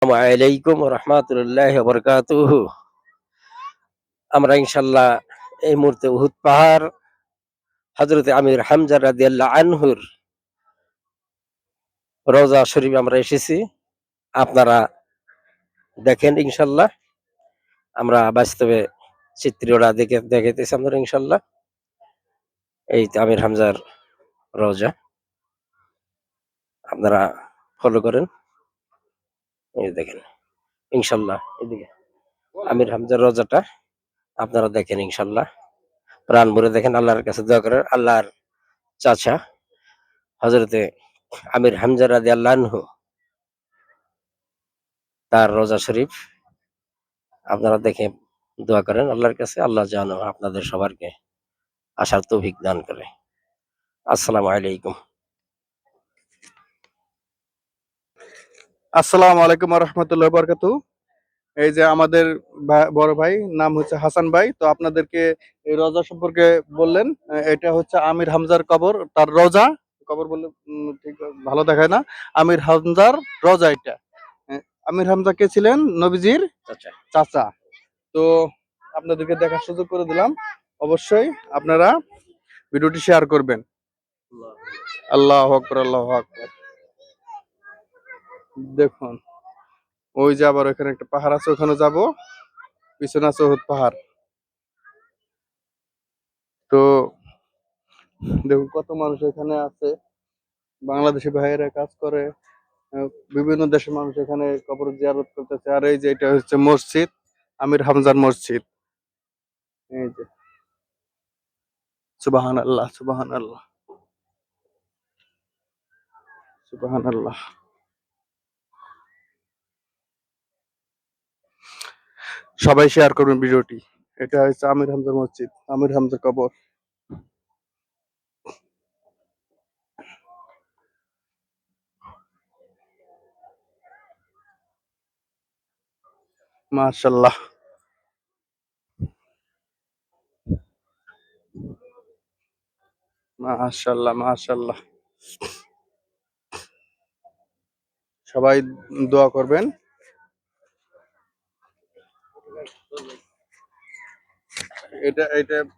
আসসালামু আলাইকুম রহমতুল্লাহ বরকাতুহু। আমরা ইনশাল্লাহ এই মুহূর্তে উহুদ পাহাড় হজরতে আমির হামজা রাদিয়াল্লাহু আনহুর রওজা শরীফ আমরা এসেছি। আপনারা দেখেন ইনশাল্লাহ। আমরা বাস্তবে চিত্রটা দেখাইতেছি আমরা ইনশাল্লাহ। এই তো আমির হামজার রওজা, আপনারা ফলো করেন। এই দেখেন ইনশাল্লাহ, এদিকে আমির হামজার রওজাটা আপনারা দেখেন ইনশাল্লাহ। প্রাণ ভরে দেখেন, আল্লাহর কাছে দোয়া করেন। আল্লাহর চাচা হজরতে আমির হামজা রাদিয়াল্লাহু আনহু তার রোজা শরীফ আপনারা দেখে দোয়া করেন আল্লাহর কাছে। আল্লাহ যেন আপনাদের সবারকে আসার তৌফিক দান করে। আসসালামু আলাইকুম। আসসালামু আলাইকুম রহমতুল্লাহ বরকাতু। এই যে আমাদের বড় ভাই নাম হচ্ছে হাসান ভাই, তো আপনাদেরকে এই রোজা সম্পর্কে বললেন। এটা হচ্ছে আমির হামজার কবর, তার রোজা। কবর বললে ঠিক ভালো দেখায় না। আমির হামজার রোজা এটা। আমির হামজা কে ছিলেন? নবীজির আচ্ছা, চাচা। তো আপনাদেরকে দেখার সুযোগ করে দিলাম। অবশ্যই আপনারা ভিডিওটি শেয়ার করবেন। আল্লাহু আকবার, আল্লাহু আকবার। দেখুন, ওই যে আবার ওখানে একটা পাহাড় আছে, ওখানে যাব। পিছনে আছে উহুদ পাহাড়। তো দেখুন কত মানুষ এখানে আছে। বাংলাদেশি ভাইয়েরা কাজ করে, বিভিন্ন দেশের মানুষ এখানে কবর জিয়ারত করতেছে। আর এই যে এটা হচ্ছে মসজিদ, আমির হামজার মসজিদ। এই যে সুবাহান আল্লাহ, সুবাহান আল্লাহ, সুবাহান আল্লাহ। সবাই শেয়ার করবেন ভিডিওটি। এটা হচ্ছে আমির হামজার মসজিদ, আমির হামজার কবর। মাশাআল্লাহ, মাশাআল্লাহ, মাশাআল্লাহ। সবাই দোয়া করবেন। এটা